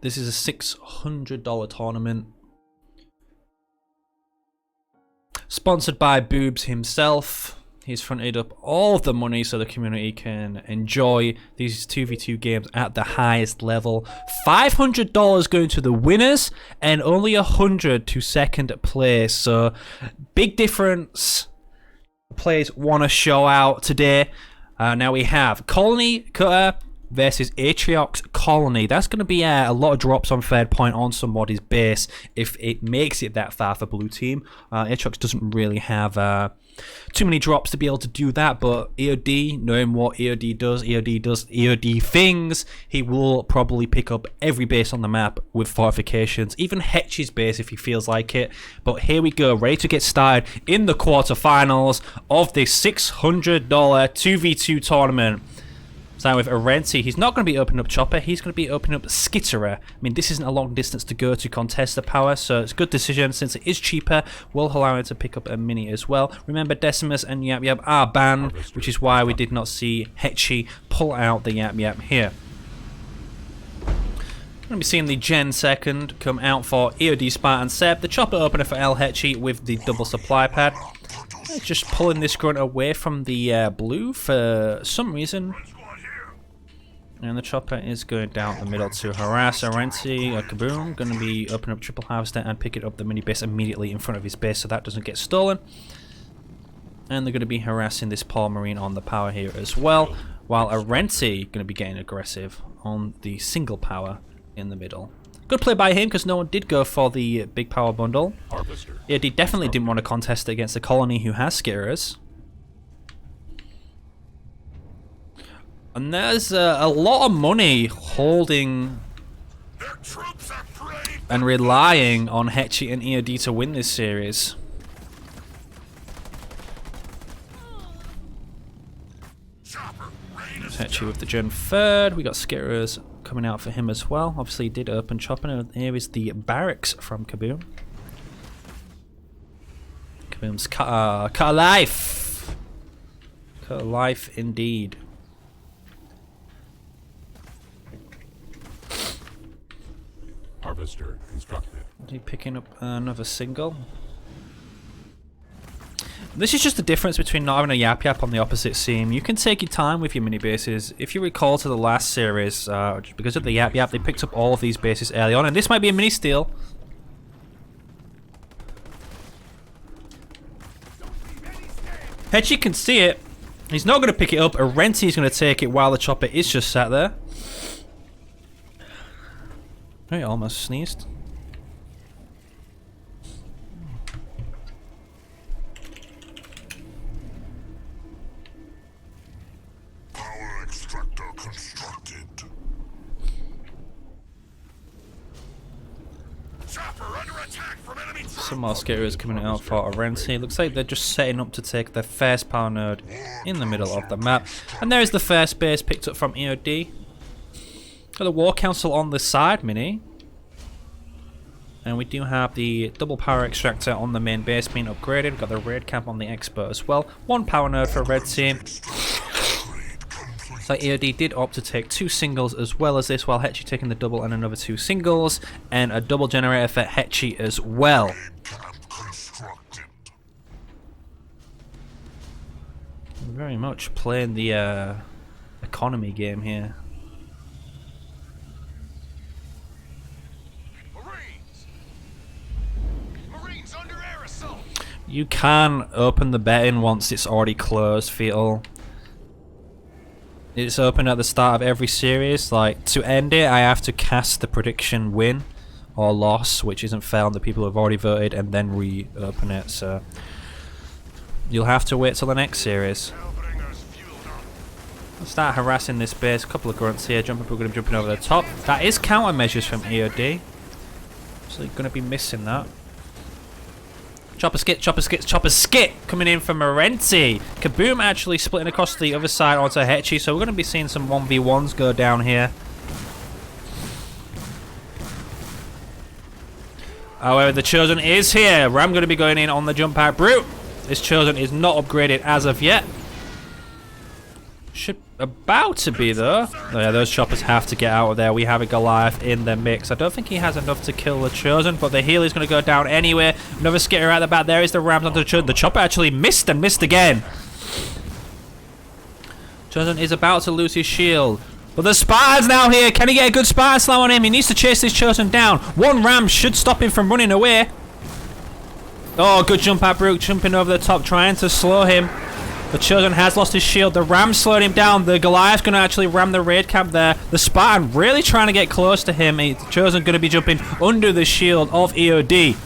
This is a $600 tournament. Sponsored by Boobs himself. He's fronted up all of the money so the community can enjoy these 2v2 games at the highest level. $500 going to the winners and only $100 to second place. So big difference. Players want to show out today. Now we have Colony Cutter versus Atriox Colony. That's going to be a lot of drops on third point on somebody's base if it makes it that far for blue team. Atriox doesn't really have too many drops to be able to do that, but EOD, knowing what EOD does EOD things, he will probably pick up every base on the map with fortifications, even Hetch's base if he feels like it. But here we go, ready to get started in the quarterfinals of this $600 2v2 tournament. Starting with Arenti, he's not going to be opening up Chopper, he's going to be opening up Skitterer. I mean, this isn't a long distance to go to contest the power, so it's a good decision since it is cheaper. Will allow him to pick up a mini as well. Remember, Decimus and Yap Yap are banned, which is why we did not see Hetchy pull out the Yap Yap here. Going to be seeing the Gen second come out for EOD Spartan Seb. The Chopper opener for El Hetchy with the double supply pad. Just pulling this grunt away from the blue for some reason. And the Chopper is going down the middle to harass Arenti. Kaboom, going to be opening up Triple Harvester and picking up the mini base immediately in front of his base so that doesn't get stolen. And they're going to be harassing this Paul Marine on the power here as well, while Arenti going to be getting aggressive on the single power in the middle. Good play by him because no one did go for the big power bundle. Yeah, he definitely didn't want to contest it against the Colony who has Skitterers. And there's a lot of money holding and relying on Hetchy and EOD to win this series. Hetchy with the Gen third. We got Skitterers coming out for him as well. Obviously he did open Chopper. And here is the barracks from Kaboom. Kaboom's cut a life. Cut a life indeed. Harvester constructed. Are you picking up another single? This is just the difference between not having a Yap Yap on the opposite seam. You can take your time with your mini bases. If you recall to the last series, because of the Yap Yap, they picked up all of these bases early on, and this might be a mini steal. Hetchy can see it. He's not going to pick it up. Arenti's going to take it while the Chopper is just sat there. He almost sneezed. Power extractor constructed. Chopper under attack from enemy. Some more Skitterers coming out for Arenti. Looks like they're just setting up to take their first power node in the middle of the map. And there's the first base picked up from EOD. Got the War Council on the side mini. And we do have the double power extractor on the main base being upgraded. We've got the raid camp on the expert as well. One power node for red team. So EOD did opt to take two singles as well as this, while Hetchy taking the double and another two singles. And a double generator for Hetchy as well. Very much playing the economy game here. You can open the betting once it's already closed, Fetal. It's open at the start of every series. Like, to end it, I have to cast the prediction win or loss, which isn't fair on the people who have already voted, and then reopen it. So you'll have to wait till the next series. Let's start harassing this base. A couple of grunts here. We're going to be jumping over the top. That is countermeasures from EOD. So you're going to be missing that. Chopper skit, chopper skit, chopper skit coming in from Arenti. Kaboom actually splitting across the other side onto Hetchy, so we're going to be seeing some 1v1s go down here. However, the Chosen is here. Ram going to be going in on the jump out. Brute! This Chosen is not upgraded as of yet. Should about to be though. Oh yeah, those choppers have to get out of there. We have a Goliath in the mix. I don't think he has enough to kill the Chosen, but the heal is going to go down anyway. Another skitter at the back. There is the Rams onto the Chosen. The chopper actually missed and missed again. Chosen is about to lose his shield. But the Spartan's now here. Can he get a good Spartan slam on him? He needs to chase this Chosen down. One Ram should stop him from running away. Oh, good jump at Brook, jumping over the top, trying to slow him. The Chosen has lost his shield. The Ram slowed him down. The Goliath's going to actually ram the raid camp there. The Spartan really trying to get close to him. The Chosen going to be jumping under the shield of EOD.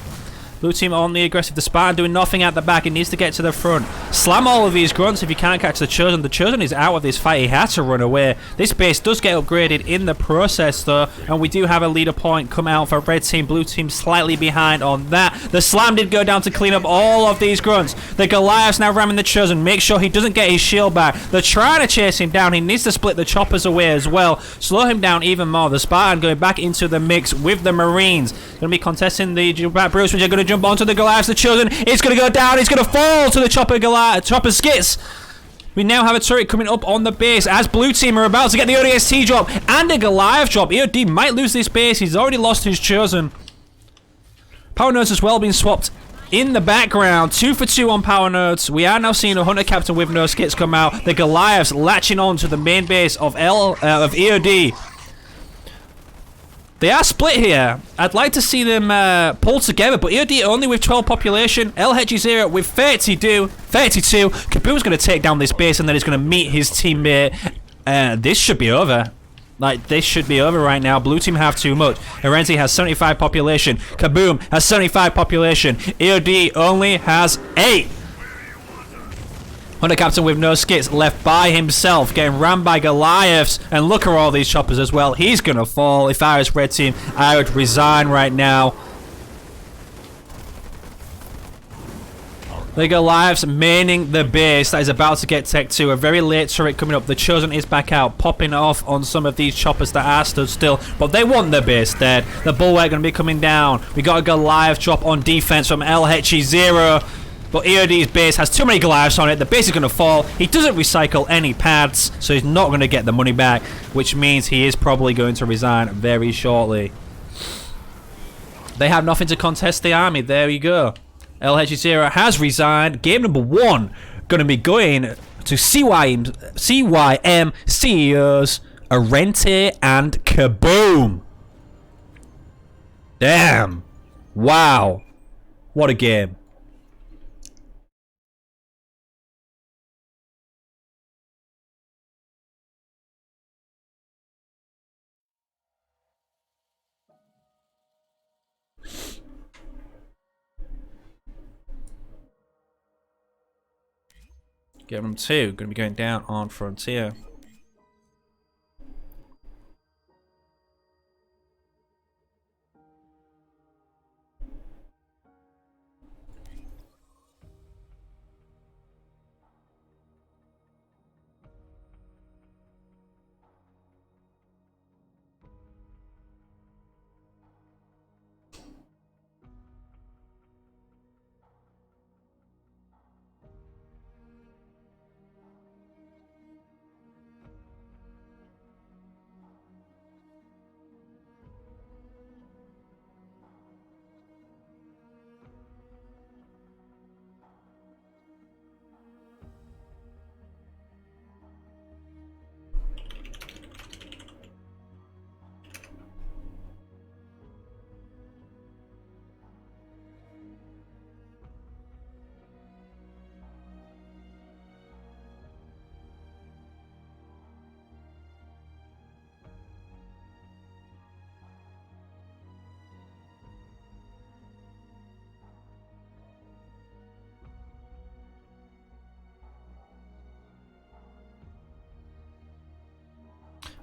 Blue team on the aggressive. The Spartan doing nothing at the back. He needs to get to the front. Slam all of these grunts if you can't catch the Chosen. The Chosen is out of this fight. He had to run away. This base does get upgraded in the process though, and we do have a leader point come out for red team. Blue team slightly behind on that. The slam did go down to clean up all of these grunts. The Goliath's now ramming the Chosen. Make sure he doesn't get his shield back. They're trying to chase him down. He needs to split the choppers away as well. Slow him down even more. The Spartan going back into the mix with the Marines. Going to be contesting the jump at Bruce, which are going to jump onto the Goliath. The Chosen, it's going to go down. It's going to fall to the chopper skits. We now have a turret coming up on the base as blue team are about to get the ODST drop and a Goliath drop. EOD might lose this base. He's already lost his Chosen. Power nodes as well being swapped in the background. 2 for 2 on power nodes. We are now seeing a Hunter Captain with no skits come out. The Goliaths latching on to the main base of EOD. They are split here. I'd like to see them pull together, but EOD only with 12 population. LHG0 with 32. Kaboom's going to take down this base, and then he's going to meet his teammate. This should be over. Like, this should be over right now. Blue team have too much. Herenzi has 75 population. Kaboom has 75 population. EOD only has 8. Hunter Captain with no skits, left by himself, getting rammed by Goliaths. And look at all these choppers as well. He's going to fall. If I was red team, I would resign right now. The Goliaths maining the base that is about to get tech 2. A very late turret coming up. The Chosen is back out, popping off on some of these choppers that are stood still. But they want the base dead. The Bulwark going to be coming down. We got a Goliath drop on defense from LHG0. But EOD's base has too many Goliaths on it. The base is going to fall. He doesn't recycle any pads, so he's not going to get the money back, which means he is probably going to resign very shortly. They have nothing to contest the army. There we go. LH0 has resigned. Game number 1 going to be going to CYM CEOs Arente and Kaboom. Damn. Wow. What a game. Game number 2, going to be going down on Frontier.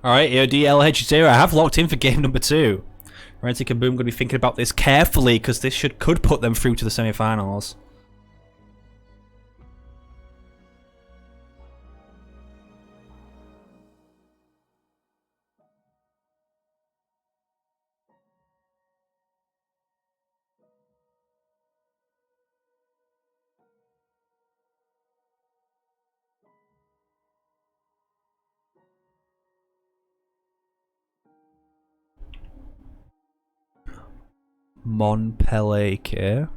Alright, EOD LH0, I have locked in for game number 2. Renty Kaboom going to be thinking about this carefully because this could put them through to the semi-finals. Montpellier.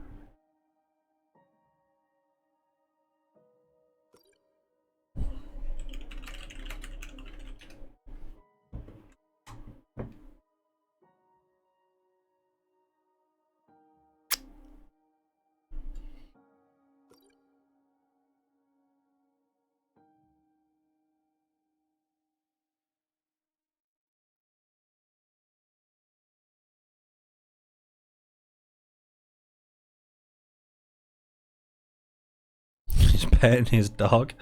He's petting his dog.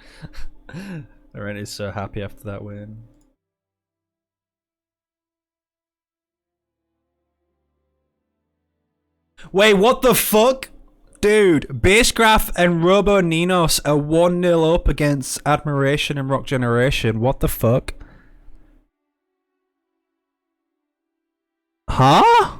Ren is so happy after that win. Wait, what the fuck? Dude, Basegraph and Robo Ninos are 1-0 up against Admiration and Rock Generation. What the fuck? Huh?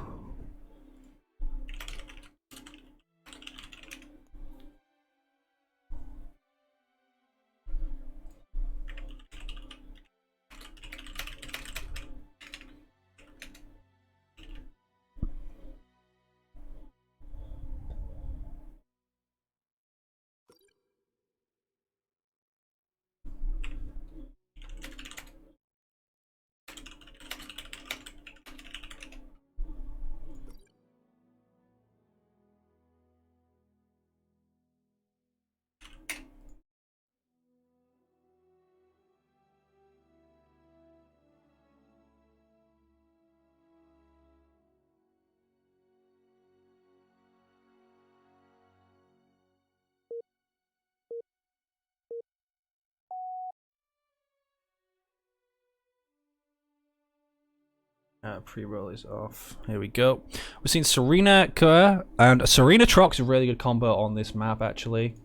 Pre-roll is off. Here we go. We've seen Serena Kerr, and Serena Trox a really good combo on this map, actually.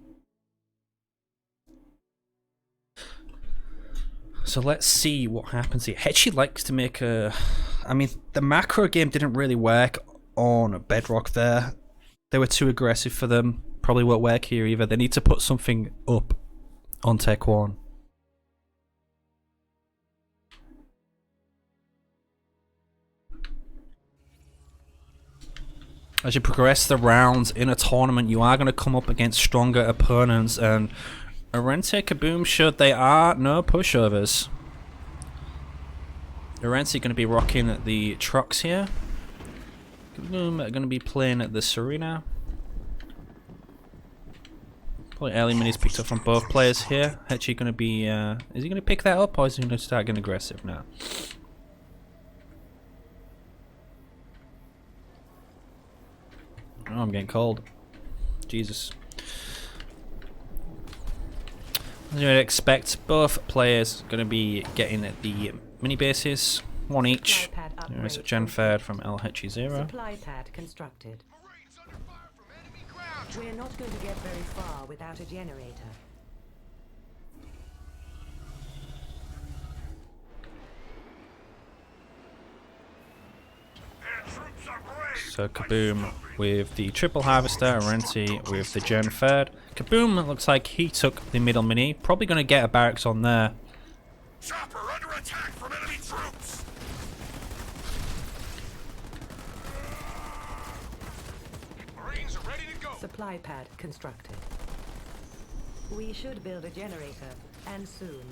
So let's see what happens here. Hetchy likes to make a... I mean, the macro game didn't really work on Bedrock there. They were too aggressive for them. Probably won't work here either. They need to put something up on Tech 1. As you progress the rounds in a tournament, you are going to come up against stronger opponents, and Arente Kaboom showed they are no pushovers. Arente going to be rocking the trucks here. Kaboom are going to be playing the Serena. Probably early minis picked up from both players here. Hetchy going to be, is he going to pick that up, or is he going to start getting aggressive now? Oh, I'm getting cold. Jesus. As you would expect, both players going to be getting the mini bases, one each. There's a Gen Fed from El Hetchy 0. Supply pad constructed. We're not going to get very far without a generator. So Kaboom with the triple harvester, Arente with the Gen Fed. Kaboom looks like he took the middle mini. Probably going to get a barracks on there. Chopper under attack from enemy troops. Marines are ready to go. Supply pad constructed. We should build a generator, and soon.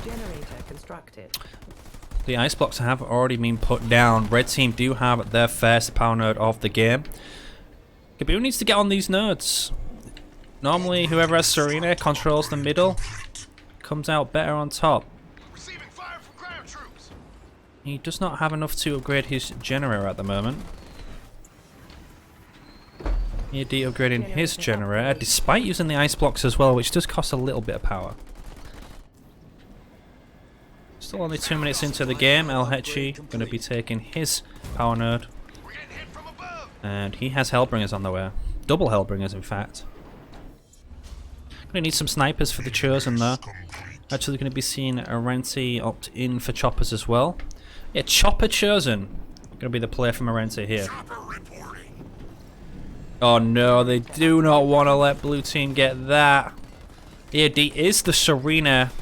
Generator constructed. The ice blocks have already been put down. Red team do have their first power node of the game. Kaboom needs to get on these nodes. Normally, whoever has Serena controls the middle, comes out better on top. Receiving fire from ground troops. He does not have enough to upgrade his generator at the moment. He'd be upgrading his generator, despite using the ice blocks as well, which does cost a little bit of power. Still only 2 minutes into the game. El Hetchy going to be taking his power node. And he has Hellbringers on the way. Double Hellbringers, in fact. Going to need some snipers for the Chosen, though. Actually going to be seeing Arente opt in for Choppers as well. Yeah, Chopper Chosen. Going to be the player from Arente here. Oh no, they do not want to let blue team get that. EOD is the Serena.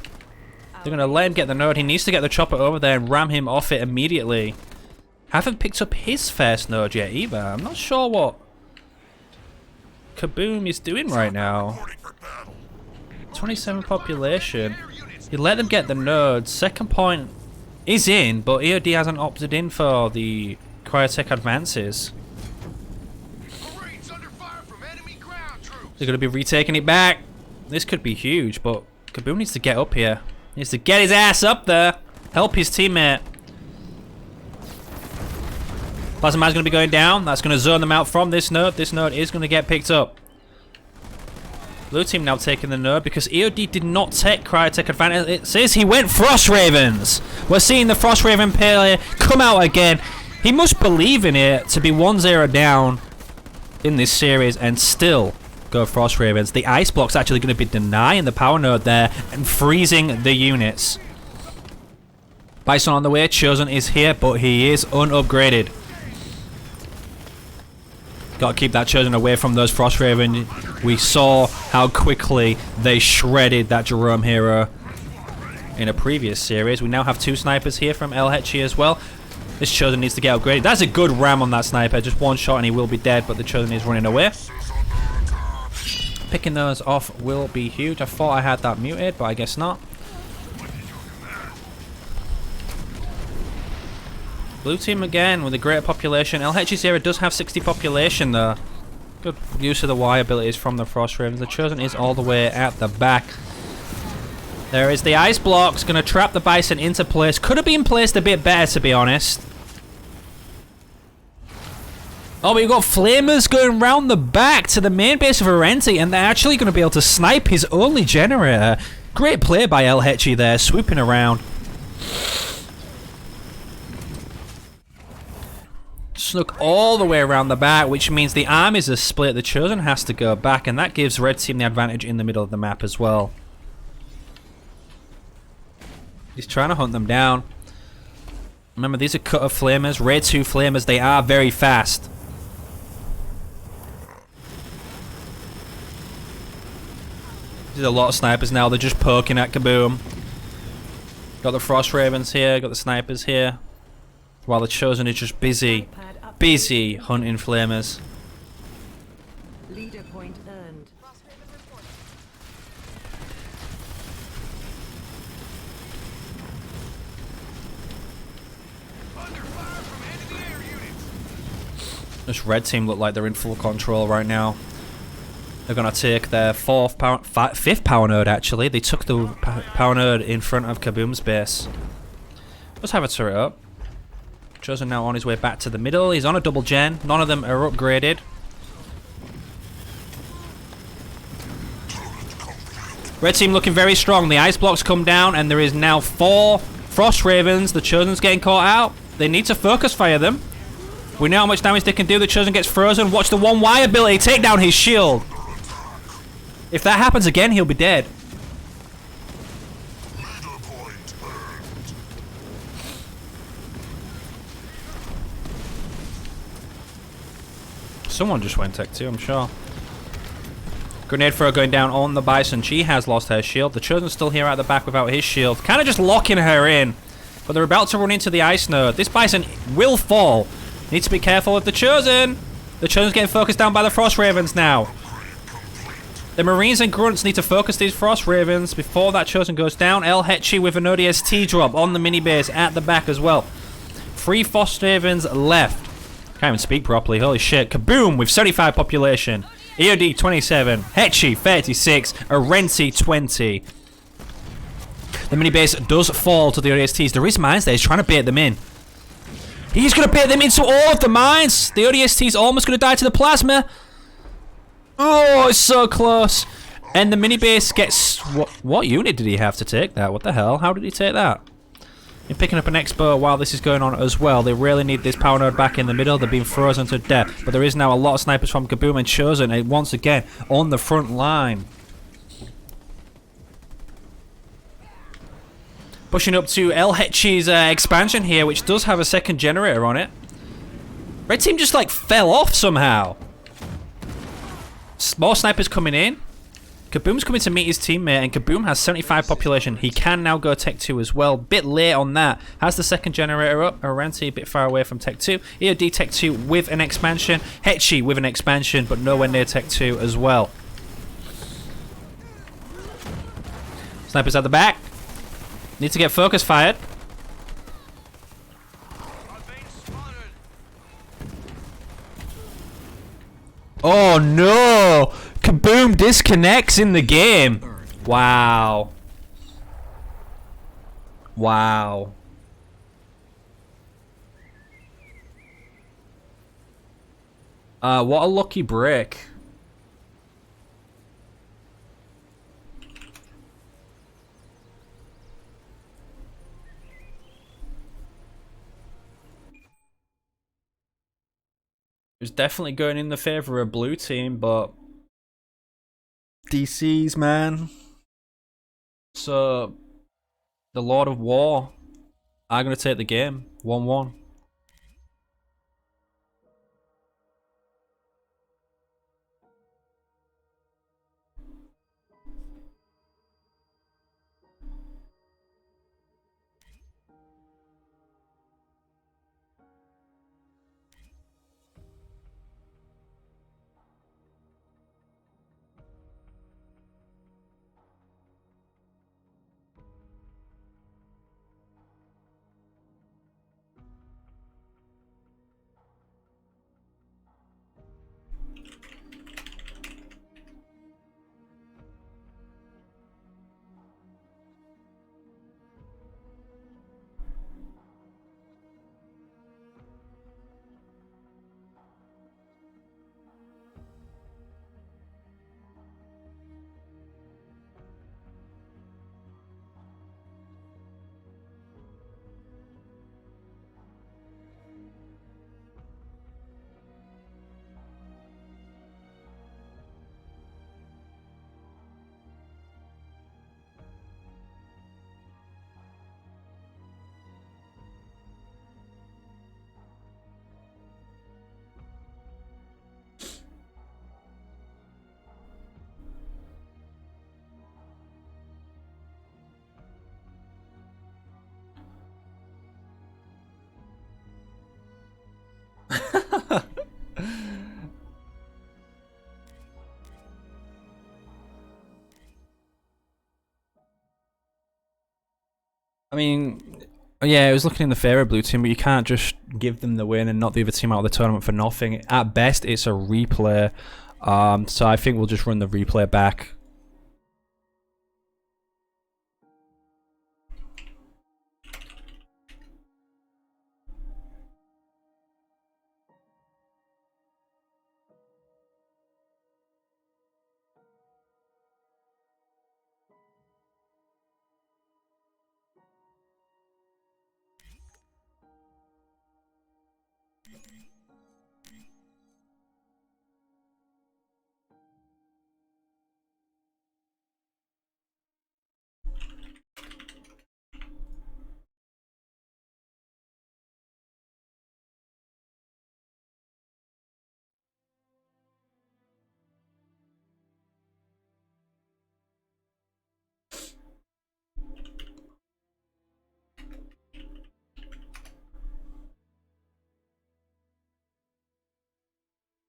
They're going to let him get the node. He needs to get the chopper over there and ram him off it immediately. Haven't picked up his first node yet either. I'm not sure what Kaboom is doing right now. 27 population. You let them get the node. Second point is in, but EOD hasn't opted in for the cryotech advances. They're going to be retaking it back. This could be huge, but Kaboom needs to get up here. He needs to get his ass up there. Help his teammate. Plasma Man's going to be going down. That's going to zone them out from this node. This node is going to get picked up. Blue team now taking the node because EOD did not take cryotech advantage. It says he went Frost Ravens. We're seeing the Frost Raven player come out again. He must believe in it to be 1-0 down in this series and still go Frost Ravens. The ice block's actually going to be denying the power node there and freezing the units. Bison on the way. Chosen is here, but he is unupgraded. Got to keep that Chosen away from those Frost Raven. We saw how quickly they shredded that Jerome hero in a previous series. We now have 2 snipers here from LHE as well. This Chosen needs to get upgraded. That's a good ram on that sniper. Just one shot and he will be dead, but the Chosen is running away. Picking those off will be huge. I thought I had that muted, but I guess not. Blue team again with a greater population. LH's Zero does have 60 population though. Good use of the Y abilities from the Frost Ravens. The Chosen is all the way at the back. There is the ice blocks. Going to trap the Bison into place. Could have been placed a bit better, to be honest. Oh, we've got Flamers going round the back to the main base of Arenti, and they're actually going to be able to snipe his only generator. Great play by LHE there, swooping around. Snuck all the way around the back, which means the armies are split. The Chosen has to go back, and that gives Red Team the advantage in the middle of the map as well. He's trying to hunt them down. Remember, these are cutter flamers, Raid 2 flamers. They are very fast. There's a lot of snipers now. They're just poking at Kaboom. Got the Frost Ravens here. Got the snipers here. While the Chosen is just busy hunting flamers. Leader point earned. This Red Team look like they're in full control right now. They're gonna take their fifth power node. Actually, they took the power node in front of Kaboom's base. Let's have a turret up. Chosen now on his way back to the middle. He's on a double gen. None of them are upgraded. Red Team looking very strong. The ice blocks come down, and there is now 4 Frost Ravens. The Chosen's getting caught out. They need to focus fire them. We know how much damage they can do. The Chosen gets frozen. Watch the 1Y ability take down his shield. If that happens again, he'll be dead. Someone just went tech 2, I'm sure. Grenade throw going down on the Bison. She has lost her shield. The Chosen's still here at the back without his shield. Kind of just locking her in. But they're about to run into the ice node. This Bison will fall. Need to be careful with the Chosen. The Chosen's getting focused down by the Frost Ravens now. The Marines and Grunts need to focus these Frost Ravens before that Chosen goes down. El Hetchi with an ODST drop on the mini base at the back as well. 3 Frost Ravens left. Can't even speak properly. Holy shit. Kaboom with 75 population. EOD 27. Hetchi 36. Arenti 20. The mini base does fall to the ODSTs. There is mines there. He's trying to bait them in. He's going to bait them into all of the mines. The ODST's almost going to die to the plasma. Oh, it's so close. And the mini base gets... What unit did he have to take that? What the hell? How did he take that? You're picking up an Expo while this is going on as well. They really need this power node back in the middle. They're being frozen to death. But there is now a lot of snipers from Kaboom and Chosen. And once again, on the front line. Pushing up to El Hetchi's expansion here, which does have a second generator on it. Red Team just like fell off somehow. More snipers coming in. Kaboom's coming to meet his teammate, and Kaboom has 75 population. He can now go Tech 2 as well. Bit late on that. Has the second generator up. Aranti a bit far away from Tech 2. EOD Tech 2 with an expansion. Hetchy with an expansion, but nowhere near Tech 2 as well. Snipers at the back. Need to get focus fired. Oh no! Kaboom disconnects in the game. Wow. Wow. What a lucky break. It was definitely going in the favor of blue team, but DC's, man. So the Lord of War are going to take the game 1-1. I mean, yeah, it was looking in the favour of blue team, but you can't just give them the win and not the other team out of the tournament for nothing. At best, it's a replay. So I think we'll just run the replay back.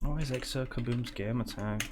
What is Exo Kaboom's gamer tag?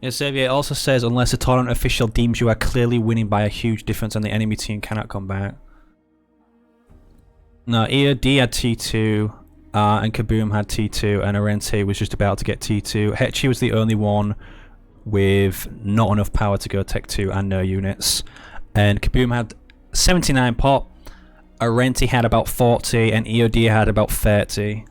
Yeah, Xavier also says unless a tournament official deems you are clearly winning by a huge difference and the enemy team cannot come back. No, EOD had T2, and Kaboom had T2, and Arente was just about to get T2. Hechi was the only one with not enough power to go Tech 2 and no units. And Kaboom had 79 pop, Arente had about 40, and EOD had about 30.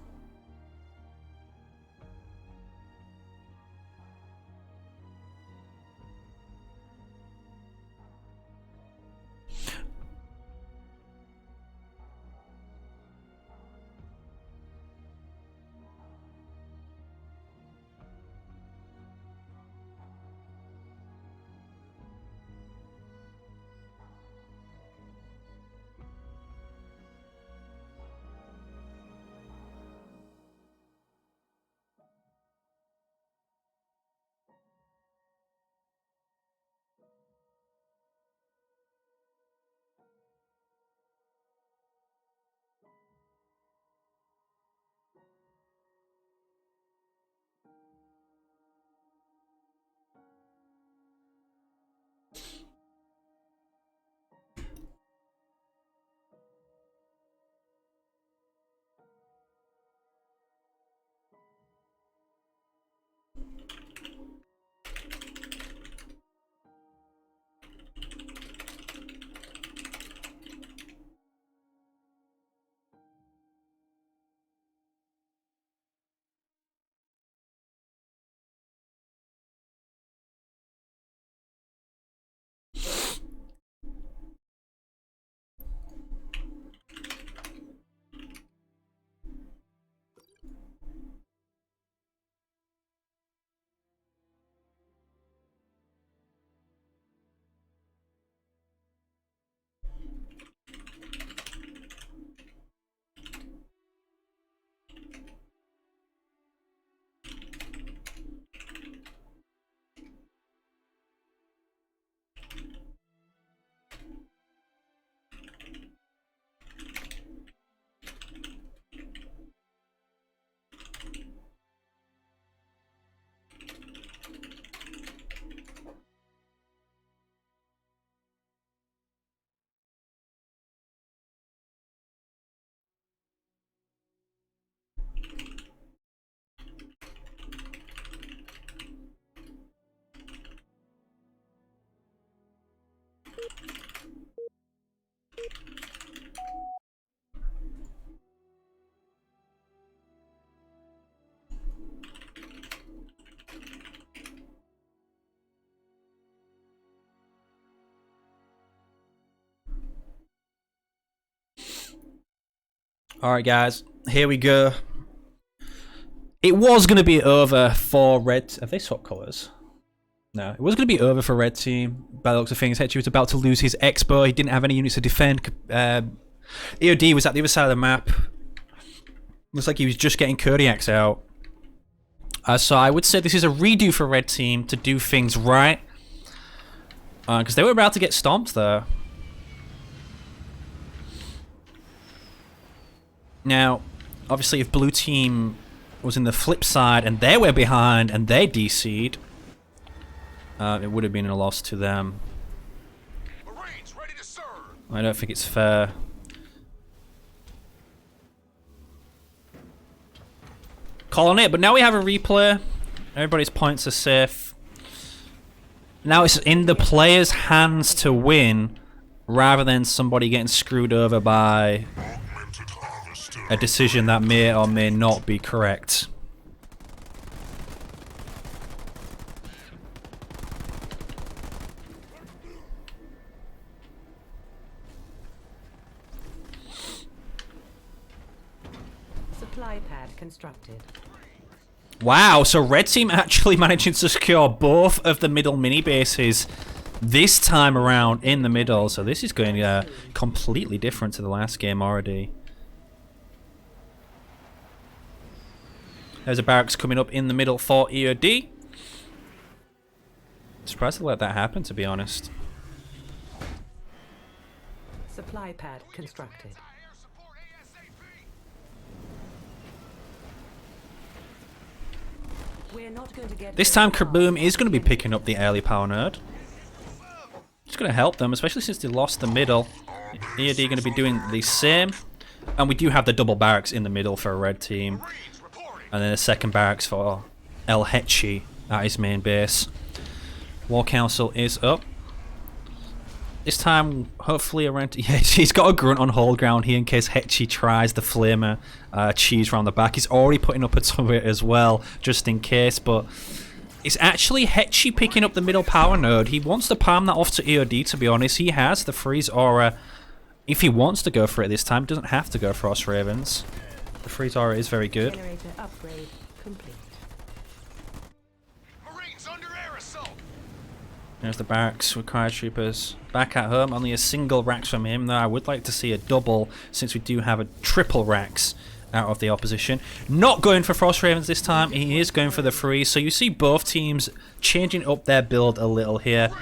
Alright, guys. Here we go. It was going to be over for red... Have they swapped colours? No. It was going to be over for red team. By the looks of things, Hetchy was about to lose his expo. He didn't have any units to defend. EOD was at the other side of the map. Looks like he was just getting Kodiaks out. So I would say this is a redo for red team to do things right. Because they were about to get stomped there. Now, obviously if blue team was in the flip side and they were behind and they DC'd, it would have been a loss to them. Marines ready to serve. I don't think it's fair. Calling it, but now we have a replay. Everybody's points are safe. Now it's in the player's hands to win, rather than somebody getting screwed over by a decision that may or may not be correct. Supply pad constructed. Wow, so red team actually managing to secure both of the middle mini bases this time around in the middle. So this is going completely different to the last game already. There's a barracks coming up in the middle for EOD. Surprised to let that happen, to be honest. Supply pad constructed. We're not going to get This time Kaboom is going to be picking up the early power node. It's going to help them, especially since they lost the middle. EOD going to be doing the same. And we do have the double barracks in the middle for a red team. And then a second barracks for El Hetchy at his main base. War Council is up. This time, hopefully around... Yeah, he's got a grunt on hold ground here in case Hetchy tries the flamer cheese around the back. He's already putting up a turret as well, just in case. But it's actually Hetchy picking up the middle power node. He wants to palm that off to EOD, to be honest. He has the freeze aura. If he wants to go for it this time, he doesn't have to go Frost Ravens. The freeze aura is very good. Generator upgrade complete. Marines under air assault. There's the barracks with cryo troopers. Back at home, only a single Rax from him, though I would like to see a double since we do have a triple Rax out of the opposition. Not going for Frost Ravens this time, he is going for the freeze. So you see both teams changing up their build a little here.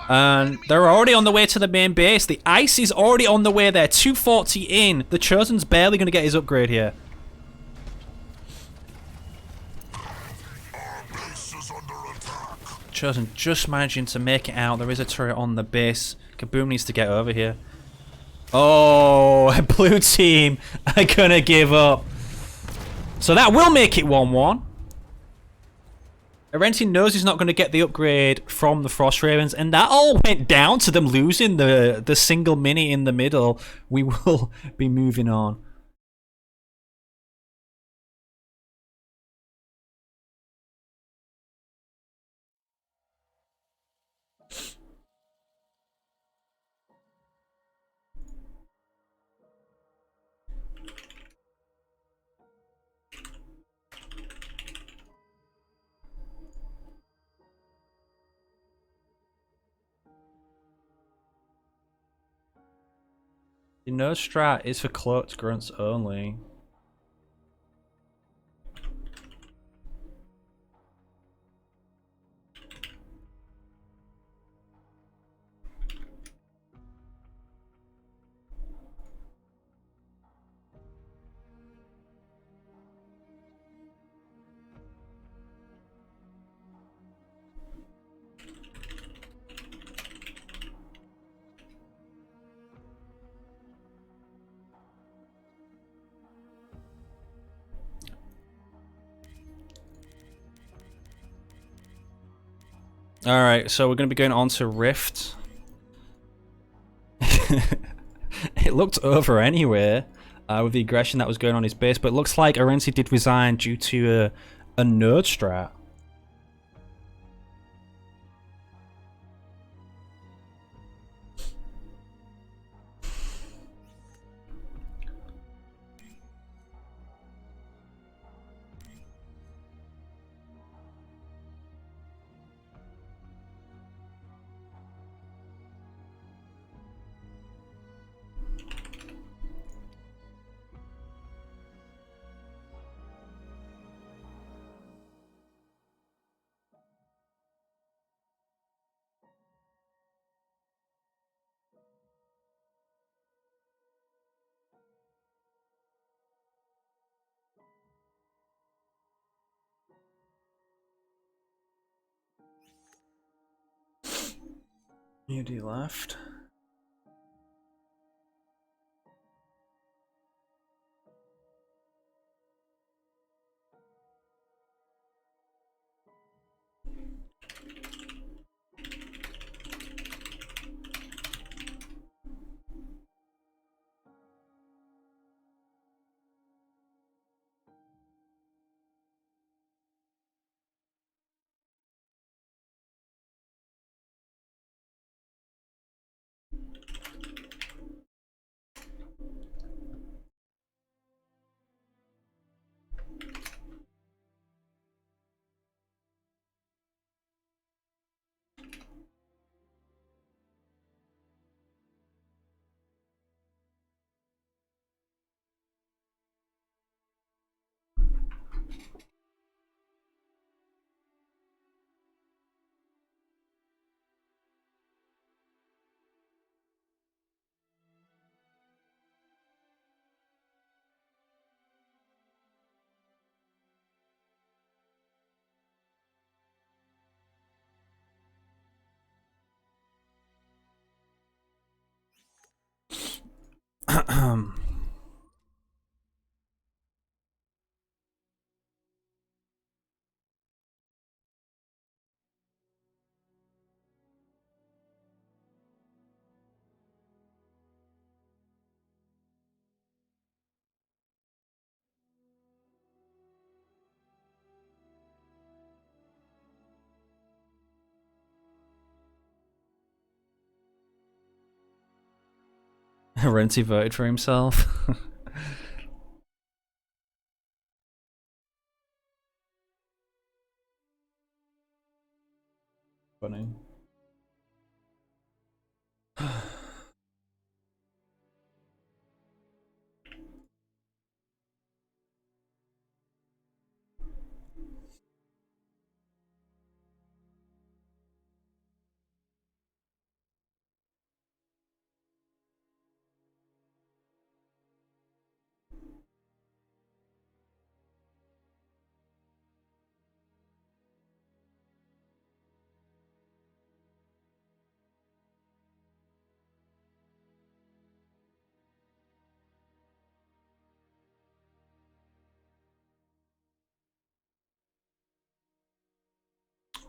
And they're already on the way to the main base. The ice is already on the way there. 240 in. The Chosen's barely going to get his upgrade here. Chosen just managing to make it out. There is a turret on the base. Kaboom needs to get over here. Oh, blue team are going to give up. So that will make it 1-1. Arenti knows he's not going to get the upgrade from the Frost Ravens, and that all went down to them losing the single mini in the middle. We will be moving on. The node strat is for cloaked grunts only. Alright, so we're going to be going on to Rift. It looked over anyway, with the aggression that was going on his base, but it looks like Arenti did resign due to a node strat. UD left. Renty voted for himself. Funny.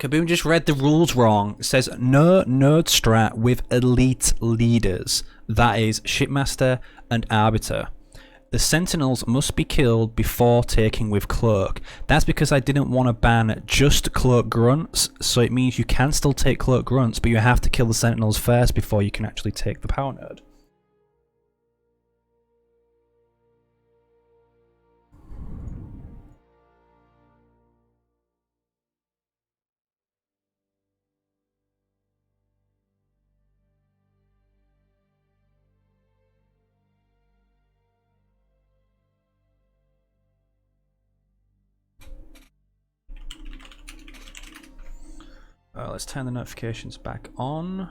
Kaboom just read the rules wrong. It says no nerd strat with elite leaders. That is Shipmaster and Arbiter. The Sentinels must be killed before taking with Cloak. That's because I didn't want to ban just Cloak Grunts, so it means you can still take Cloak Grunts, but you have to kill the Sentinels first before you can actually take the Power Nerd. Let's turn the notifications back on.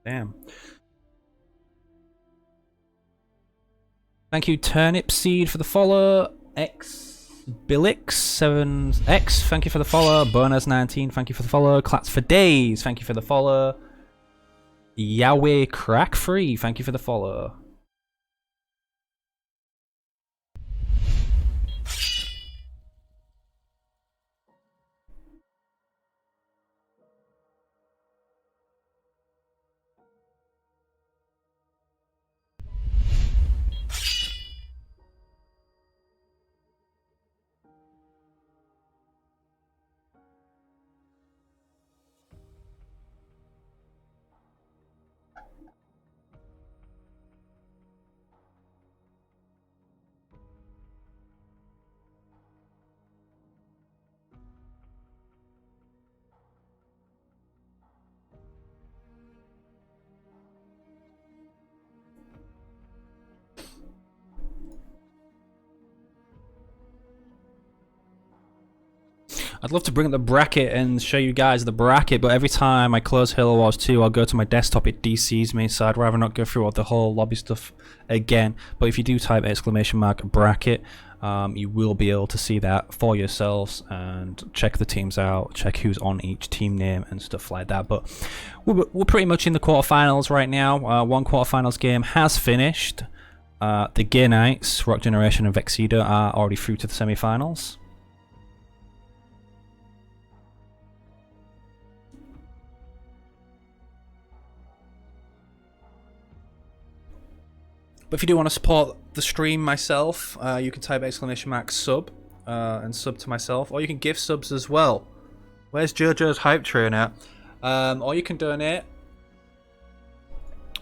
Damn. Thank you, Turnip Seed, for the follow. X Billix 7X, thank you for the follow. Bonus 19, thank you for the follow. Clats for Days, thank you for the follow. Yahweh Crack Free, thank you for the follow. I'd love to bring up the bracket and show you guys the bracket, but every time I close Halo Wars 2, I'll go to my desktop, it DCs me, so I'd rather not go through all the whole lobby stuff again. But if you do type !bracket, you will be able to see that for yourselves and check the teams out, check who's on each team name and stuff like that. But we're pretty much in the quarterfinals right now. One quarterfinals game has finished. The Gear Knights, Rock Generation and Vexido are already through to the semi-finals. But if you do want to support the stream myself, you can type !sub and sub to myself, or you can give subs as well. Where's JoJo's hype train at? Or you can donate.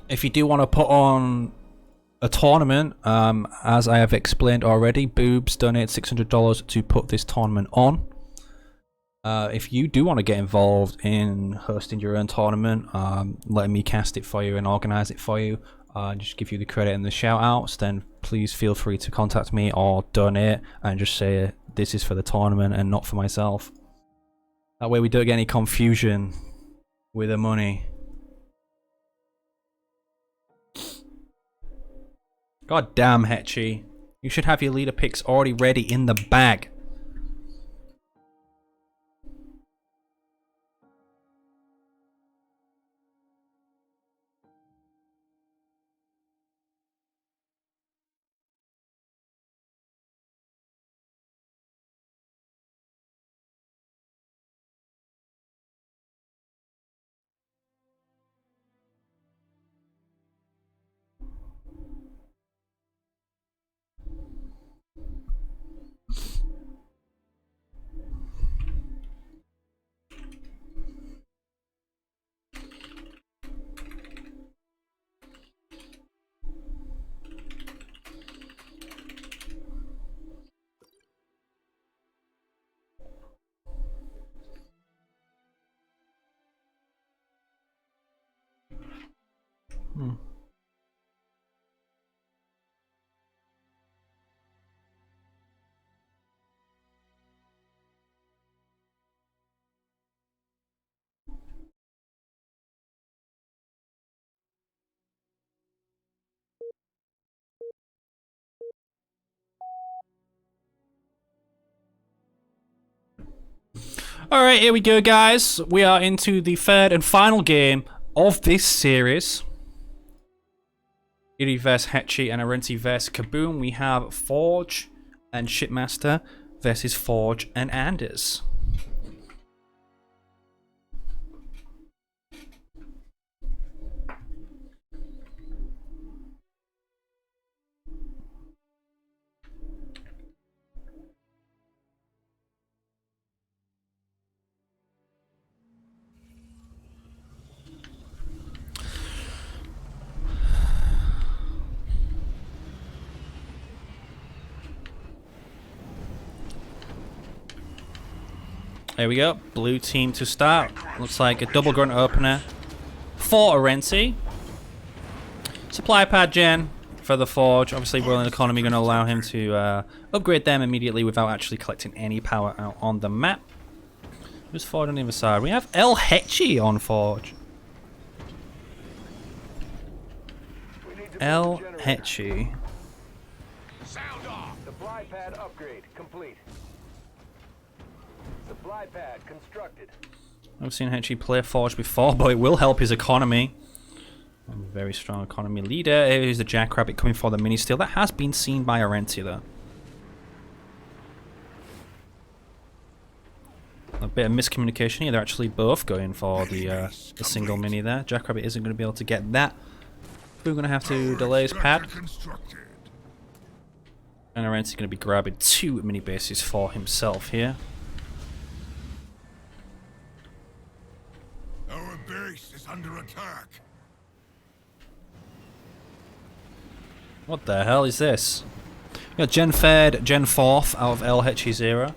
If you do want to put on a tournament, as I have explained already, Boobs donate $600 to put this tournament on. If you do want to get involved in hosting your own tournament, letting me cast it for you and organize it for you, just give you the credit and the shout outs, then please feel free to contact me or donate and just say this is for the tournament and not for myself. That way we don't get any confusion with the money. God damn, Hetchy. You should have your leader picks already ready in the bag. Alright, here we go, guys. We are into the third and final game of this series. Iri vs Hetchy and Arenti vs Kaboom. We have Forge and Shipmaster versus Forge and Anders. There we go. Blue team to start. Looks like a double grunt opener for Arenti. Supply pad gen for the Forge. Obviously, Whirling Economy going to allow him to upgrade them immediately without actually collecting any power out on the map. Who's Forge on the other side? We have El Hetchy on Forge. El Hetchy. Sound off. Supply pad upgrade complete. Supply pad constructed. I've seen Hetchy play Forge before, but it will help his economy. A very strong economy leader. Here's the Jackrabbit coming for the mini steal. That has been seen by Arenti though. A bit of miscommunication here. They're actually both going for the single mini there. Jackrabbit isn't going to be able to get that. We're going to have to delay his pad. And Arenti's going to be grabbing 2 mini bases for himself here. Our base is under attack. What the hell is this? We got Gen 3rd, Gen 4th out of El Hetchy's era.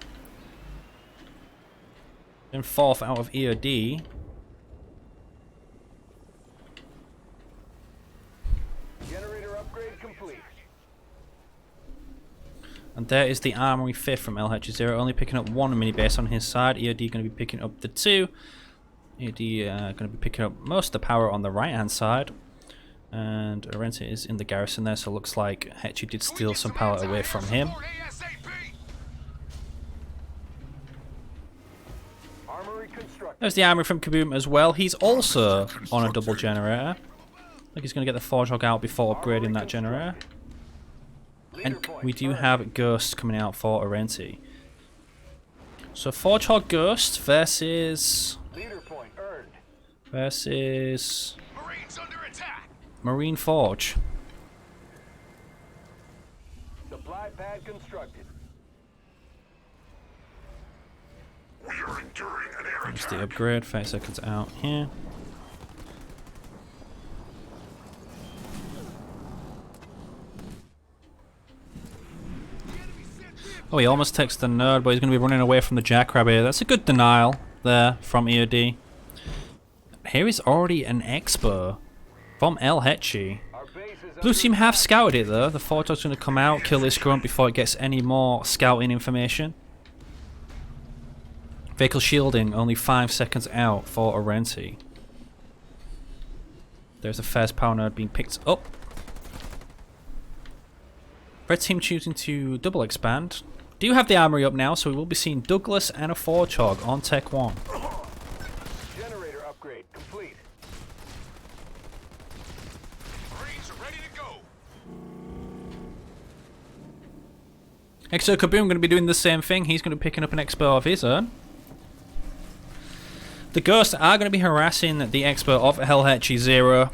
Gen 4th out of EOD. Generator upgrade complete. And there is the Armory 5th from LH0, only picking up one mini base on his side. EOD going to be picking up the two. EOD going to be picking up most of the power on the right hand side. And Arenta is in the garrison there, so it looks like Hetchy did steal some power away from him. There's the armory from Kaboom as well. He's also on a double generator. I think he's going to get the Forge Hog out before upgrading that generator. And we do have Ghost coming out for Arenti. So Forge Hog Ghost versus Marine Forge. Supply pad constructed. We are enduring an air There's attack. the upgrade, 5 seconds out here. Oh, he almost takes the nerd, but he's going to be running away from the Jackrabbit. That's a good denial there from EOD. Here is already an Expo from El Hetchy. Our base is Blue team have scouted it though. The Forge Hog's going to come out, kill this grunt before it gets any more scouting information. Vehicle shielding only 5 seconds out for Arenti. There's a first power node being picked up. Red team choosing to double expand. Do have the armory up now, so we will be seeing Douglas and a Forge Hog on Tech 1. generator upgrade complete. Marines are ready to go. Exo Kaboom going to be doing the same thing. He's going to be picking up an Expo of his own. The Ghosts are going to be harassing the Expo of Hellhatchy 0.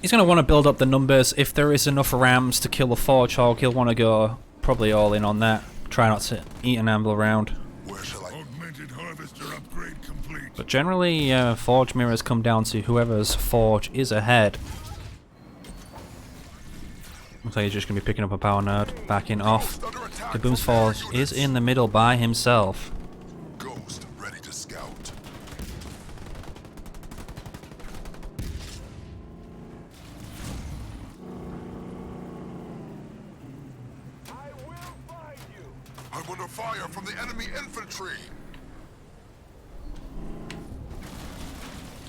He's going to want to build up the numbers. If there is enough rams to kill the Forge Hog, he'll want to go probably all in on that. Try not to eat an amble round. Where shall I? Augmented harvester upgrade complete. But generally, Forge mirrors come down to whoever's Forge is ahead. Looks like he's just going to be picking up a power node, backing off. Under attack Kaboom's from air Forge units. is in the middle by himself. Ghost ready to scout. I will find you. I'm under fire from the enemy infantry.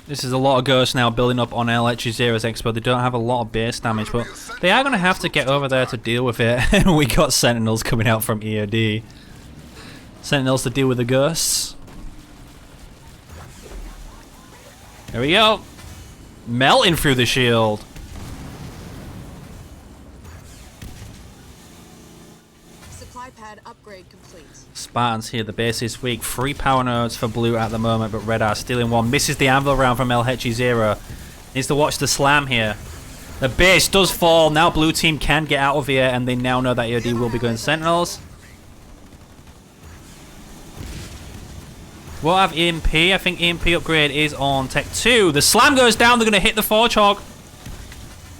This is a lot of Ghosts now building up on LH0's Expo. They don't have a lot of base damage, but they are going to have to get over there to deal with it. We got Sentinels coming out from EOD. Sentinels to deal with the Ghosts. There we go. Melting through the shield. Supply pad upgrade complete. Spartans here, the base is weak. 3 power nodes for blue at the moment, but red are stealing one. Misses the anvil round from LH 0. Needs to watch the slam here. The base does fall. Now blue team can get out of here, and they now know that EOD will be going Sentinels. We'll have EMP. I think EMP upgrade is on Tech 2. The slam goes down. They're going to hit the Forge Hog.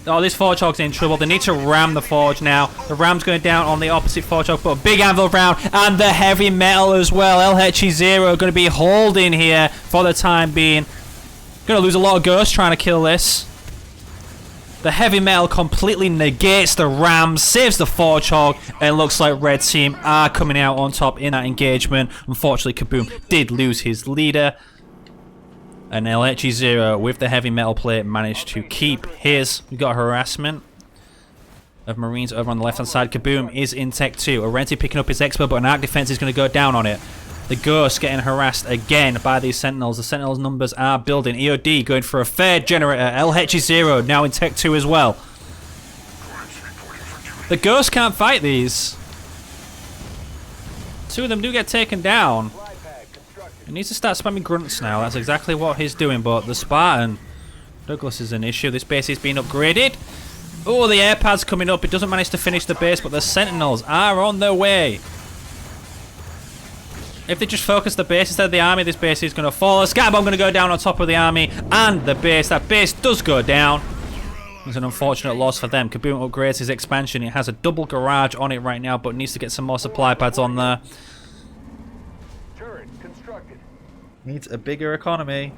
Oh, this Forge Hog's in trouble. They need to ram the Forge now. The ram's going down on the opposite Forge Hog, but a big anvil round and the heavy metal as well. LH 0 going to be holding here for the time being. Going to lose a lot of Ghosts trying to kill this. The heavy metal completely negates the ram, saves the Forge Hog, and it looks like red team are coming out on top in that engagement. Unfortunately, Kaboom did lose his leader. And LH 0 with the heavy metal plate managed to keep his. We got harassment of Marines over on the left hand side. Kaboom is in Tech 2. Arenti picking up his Expo, but an arc defense is going to go down on it. The Ghost getting harassed again by these Sentinels. The Sentinels numbers are building. EOD going for a third generator. LH 0 now in Tech 2 as well. The Ghost can't fight these. 2 of them do get taken down. Supply pad constructed. He needs to start spamming grunts now. That's exactly what he's doing, but the Spartan Douglas is an issue. This base is being upgraded. Oh, the air pad's coming up. It doesn't manage to finish the base, but the Sentinels are on their way. If they just focus the base instead of the army, this base is going to fall. A Scatterbomb going to go down on top of the army and the base. That base does go down. It's an unfortunate loss for them. Kaboom upgrades his expansion. It has a double garage on it right now, but needs to get some more supply pads on there. Turret constructed. Needs a bigger economy.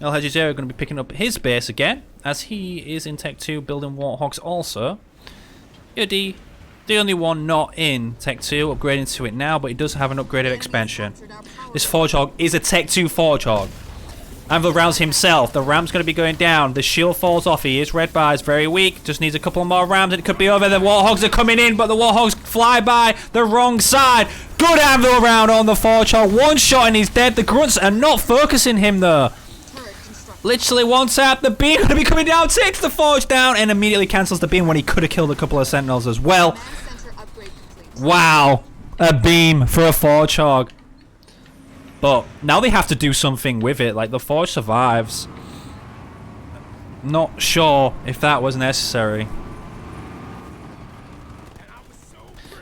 LH 0 going to be picking up his base again, as he is in Tech 2 building Warthogs also. EOD The only one not in Tech 2, upgrading to it now, but it does have an upgraded expansion. This Forge Hog is a Tech 2 Forge Hog. Anvil rounds himself. The ram's going to be going down. The shield falls off. He is red bar. Is very weak. Just needs a couple more rams and it could be over. The Warthogs are coming in, but the Warthogs fly by the wrong side. Good Anvil round on the Forge Hog. One shot and he's dead. The Grunts are not focusing him though. Literally one tap. The beam going to be coming down. Takes the Forge down and immediately cancels the beam when he could have killed a couple of Sentinels as well. Wow. A beam for a Forge Hog. But now they have to do something with it. Like, the Forge survives. Not sure if that was necessary.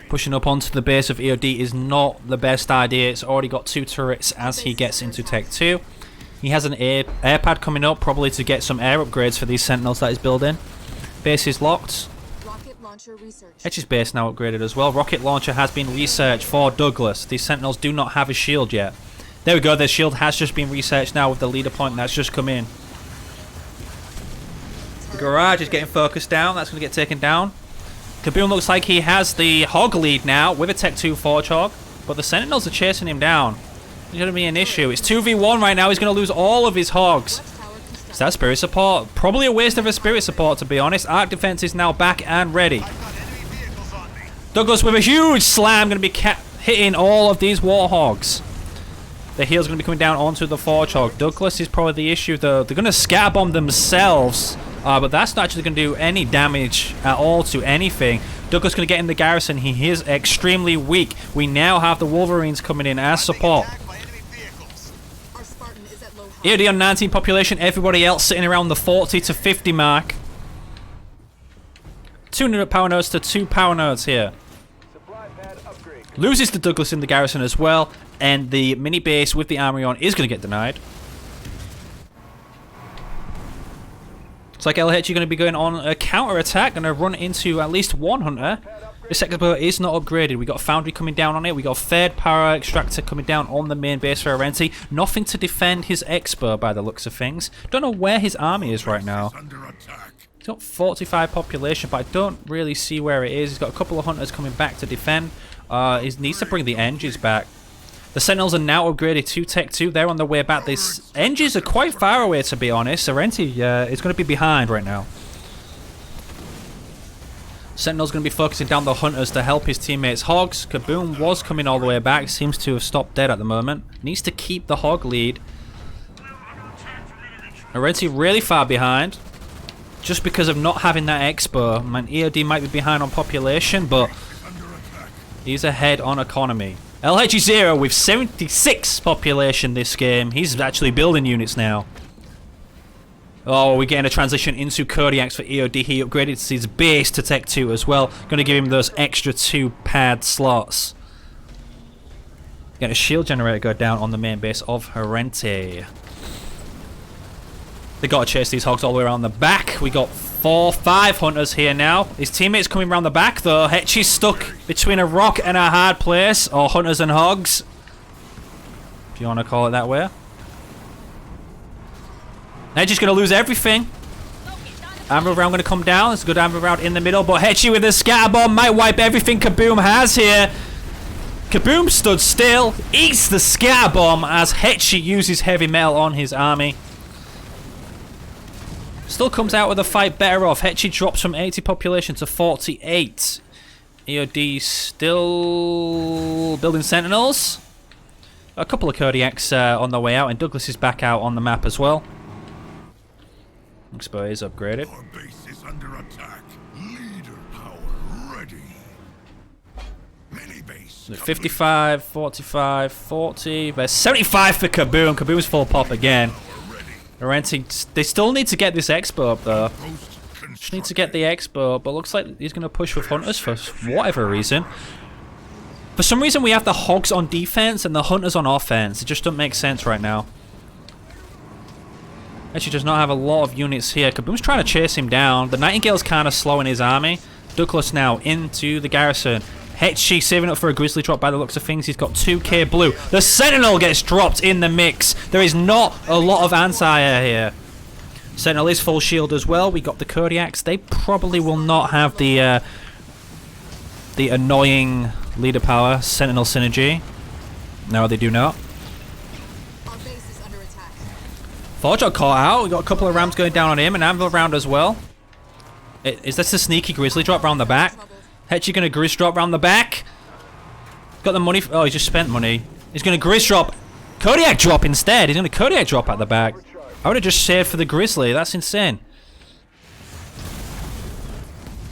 Pushing up onto the base of EOD is not the best idea. It's already got 2 turrets as he gets into Tech 2. He has an air pad coming up, probably to get some air upgrades for these Sentinels that he's building. Base is locked. Hedge's base now upgraded as well. Rocket launcher has been researched for Douglas. These Sentinels do not have a shield yet. There we go, their shield has just been researched now with the leader point that's just come in. The garage is getting focused down, that's going to get taken down. Kaboom looks like he has the Hog lead now with a Tech 2 Forge Hog, but the Sentinels are chasing him down. It's going to be an issue. It's 2v1 right now, he's going to lose all of his Hogs. Is that Spirit Support? Probably a waste of a Spirit Support, to be honest. Arc Defense is now back and ready. Douglas with a huge slam, going to be hitting all of these Warthogs. The heal's going to be coming down onto the Forge Hog. Douglas is probably the issue though. They're going to scatter bomb themselves, but that's not actually going to do any damage at all to anything. Douglas going to get in the garrison. He is extremely weak. We now have the Wolverines coming in as support. EOD on 19 population. Everybody else sitting around the 40 to 50 mark. 200 power nodes to 2 power nodes here. Loses the Douglas in the garrison as well, and the mini base with the armory on is going to get denied. It's like LH, you're going to be going on a counter attack, going to run into at least one hunter. This sector boat is not upgraded. We got Foundry coming down on it. We got third power extractor coming down on the main base for Arenti. Nothing to defend his Expo by the looks of things. Don't know where his army is right now. He's got 45 population, but I don't really see where it is. He's got a couple of hunters coming back to defend. He needs to bring the Engies back. The Sentinels are now upgraded to Tech 2. They're on their way back. These Engies are quite far away, to be honest. Arenti is going to be behind right now. Sentinel's going to be focusing down the hunters to help his teammates. Hogs, Kaboom was coming all the way back. Seems to have stopped dead at the moment. Needs to keep the Hog lead. Arenti really far behind. Just because of not having that Expo. Man, EOD might be behind on population, but he's ahead on economy. LH0 with 76 population this game. He's actually building units now. Oh, we're getting a transition into Kodiaks for EOD. He upgraded his base to Tech 2 as well. Going to give him those extra 2 pad slots. Get a shield generator go down on the main base of Arenti. They got to chase these Hogs all the way around the back. We got 5 hunters here now. His teammates coming around the back though. Hetchy's stuck between a rock and a hard place. Or hunters and Hogs, if you want to call it that way. Hetchy's going to lose everything. Amber round going to come down. It's a good amber round in the middle. But Hetchy with a scatter bomb might wipe everything Kaboom has here. Kaboom stood still. Eats the scatter bomb as Hetchy uses heavy metal on his army. Still comes out with a fight better off. Hetchy drops from 80 population to 48. EOD still building Sentinels. A couple of Kodiaks on the way out, and Douglas is back out on the map as well. Expo is upgraded. Our base is under attack. Leader power ready. Mini base. 55, 45, 40. There's 75 for Kaboom. Kaboom's full pop again. Arenti, they still need to get this Expo up though. Just need to get the Expo, but looks like he's going to push with Hunters for whatever reason. For some reason we have the Hogs on defense and the Hunters on offense. It just doesn't make sense right now. Actually does not have a lot of units here. Kaboom's trying to chase him down. The Nightingale's kind of slowing his army. Douglas now into the garrison. Hetchy saving up for a grizzly drop by the looks of things. He's got 2k blue. The Sentinel gets dropped in the mix. There is not a lot of anti-air here. Sentinel is full shield as well. We got the Kodiaks. They probably will not have the the annoying leader power, Sentinel synergy. No, they do not. Our base is under attack. Forge got caught out. We got a couple of rams going down on him, an anvil round as well. Is this a sneaky grizzly drop round the back? Hetchy gonna grizz drop round the back. Got the money. Oh, he just spent money. He's gonna grizz drop. Kodiak drop instead. He's gonna Kodiak drop at the back. I would have just saved for the grizzly. That's insane.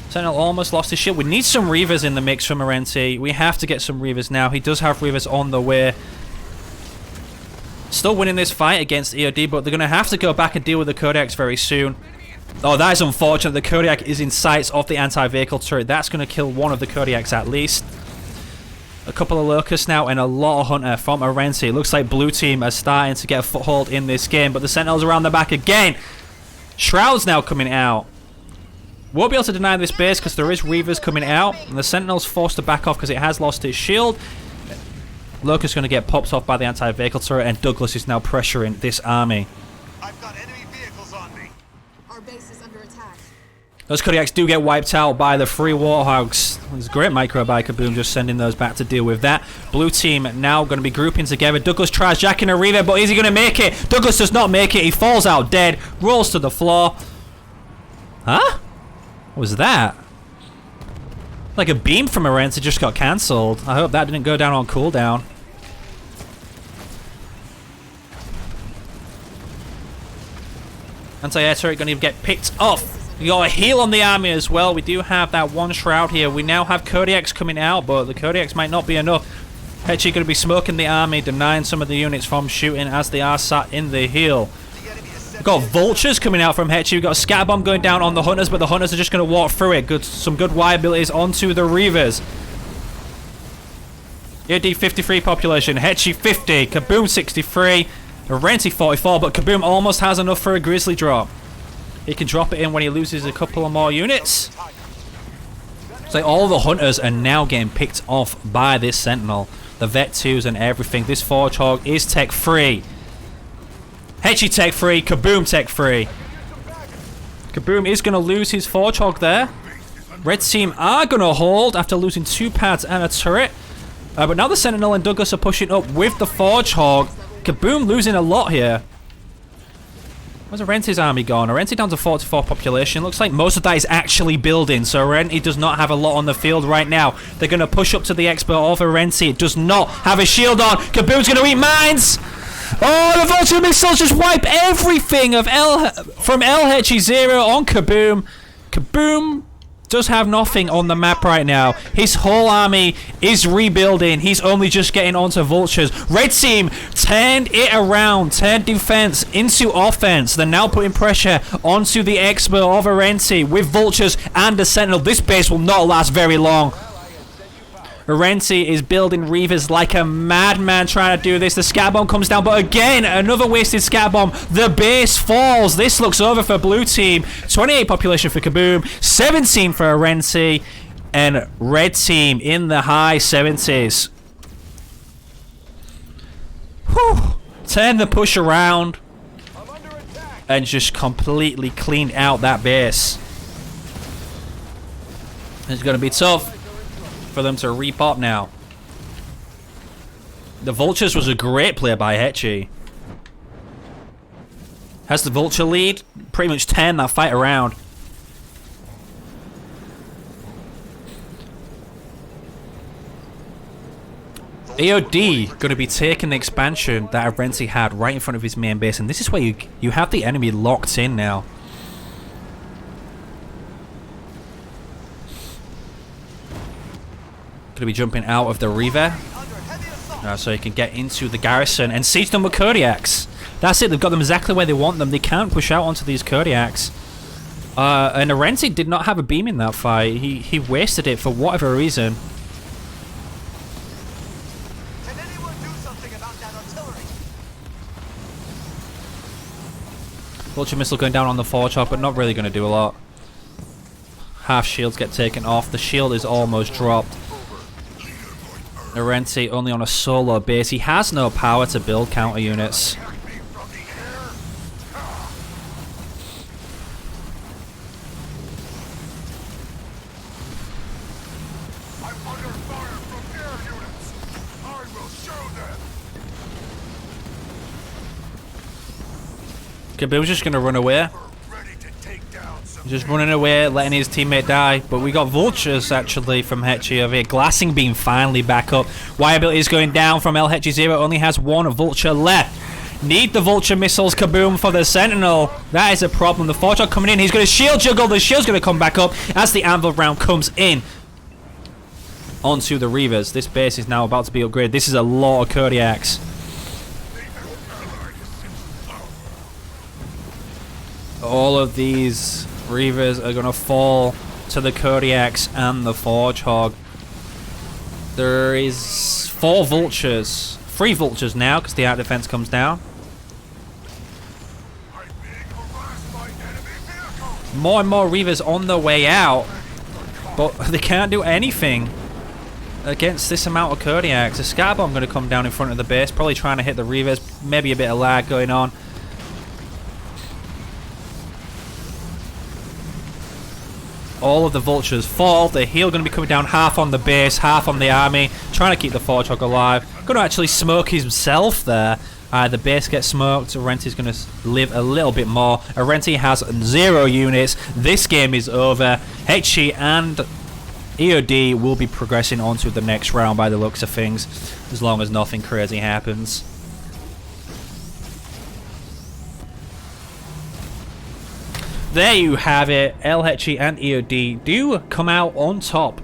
Sentinel almost lost his shit. We need some Reavers in the mix from Arenti. We have to get some Reavers now. He does have Reavers on the way. Still winning this fight against EOD, but they're going to have to go back and deal with the Kodiaks very soon. Oh, that is unfortunate. The Kodiak is in sights of the anti-vehicle turret. That's going to kill one of the Kodiaks at least. A couple of Locusts now and a lot of Hunter from Arenti. It looks like blue team are starting to get a foothold in this game, but the Sentinels around the back again. Shroud's now coming out. Won't be able to deny this base because there is Reavers coming out, and the Sentinel's forced to back off because it has lost its shield. Locust's going to get popped off by the anti-vehicle turret, and Douglas is now pressuring this army. I've got enemy vehicles on me. Our base is under attack. Those Kodiaks do get wiped out by the free Warthogs. There's a great micro by Kaboom, just sending those back to deal with that. Blue team now going to be grouping together. Douglas tries jacking a Reaver, but is he going to make it? Douglas does not make it. He falls out dead, rolls to the floor. Huh? What was that? Like a beam from Arenti just got cancelled. I hope that didn't go down on cooldown. Anti-air turret going to get picked off. We got a heal on the army as well. We do have that one shroud here. We now have Kodiaks coming out, but the Kodiaks might not be enough. Hetchy going to be smoking the army, denying some of the units from shooting as they are sat in the hill. We've got vultures coming out from Hetchy. We've got a scatter bomb going down on the hunters, but the hunters are just going to walk through it. Some good wire abilities onto the Reavers. EOD 53 population, Hetchy 50, Kaboom 63, Arenti 44, but Kaboom almost has enough for a grizzly drop. He can drop it in when he loses a couple of more units. It's like all the hunters are now getting picked off by this Sentinel. The Vet 2s and everything. This Forge Hog is tech free. Hetchy tech free, Kaboom tech free. Kaboom is going to lose his Forge Hog there. Red team are going to hold after losing 2 pads and a turret. But now the Sentinel and Douglas are pushing up with the Forge Hog. Kaboom losing a lot here. Where's Arenti's army gone? Arenti down to 44 population. Looks like most of that is actually building, so Arenti does not have a lot on the field right now. They're going to push up to the expert of Arenti. It does not have a shield on. Kaboom's going to eat mines! Oh, the Vulture missiles just wipe everything from Hetchy 0 on Kaboom. Kaboom does have nothing on the map right now. His whole army is rebuilding. He's only just getting onto vultures. Red team turned it around, turned defense into offense. They're now putting pressure onto the expert of Arenti with vultures and a sentinel. This base will not last very long. Arenti is building Reavers like a madman trying to do this. The scat bomb comes down, but again, another wasted scat bomb. The base falls. This looks over for blue team. 28 population for Kaboom, 17 for Arenti, and red team in the high 70s. Whew. Turn the push around and just completely cleaned out that base. It's going to be tough for them to repop now. The Vultures was a great play by Hetchy. Has the Vulture lead, pretty much turned that fight around. EOD going to be taking the expansion that Arenti had right in front of his main base, and this is where you have the enemy locked in now. Going to be jumping out of the Reaver so he can get into the garrison and siege them with Kodiaks. That's it, they've got them exactly where they want them. They can't push out onto these Kodiaks. And Arenti did not have a beam in that fight. He wasted it for whatever reason. Can anyone do something about that artillery? Vulture missile going down on the Forge Hog, but not really going to do a lot. Half shields get taken off. The shield is almost dropped. Arenti only on a solo base. He has no power to build counter units. Kaboom's just gonna run away. Ready to take down some. Just running away, letting his teammate die. But we got vultures actually from Hetchy over here. Glassing beam finally back up. Y ability is going down from El Hetchy Zero. Only has one vulture left. Need the vulture missiles, Kaboom, for the sentinel. That is a problem. The Fortrog coming in. He's going to shield juggle. The shield's going to come back up as the anvil round comes in onto the Reavers. This base is now about to be upgraded. This is a lot of Kodiaks. All of these Reavers are going to fall to the Kodiaks and the Forgehog. There is 4 vultures. 3 vultures now because the air defense comes down. More and more Reavers on the way out, but they can't do anything against this amount of Kodiaks. A scar bomb going to come down in front of the base, probably trying to hit the Reavers. Maybe a bit of lag going on. All of the vultures fall. The heal going to be coming down half on the base, half on the army, trying to keep the Fortrog alive. Going to actually smoke himself there. The base gets smoked. Arenti's going to live a little bit more. Arenti has 0 units. This game is over. Hechi and EOD will be progressing on to the next round by the looks of things, as long as nothing crazy happens. There you have it. El Hechi and EOD do come out on top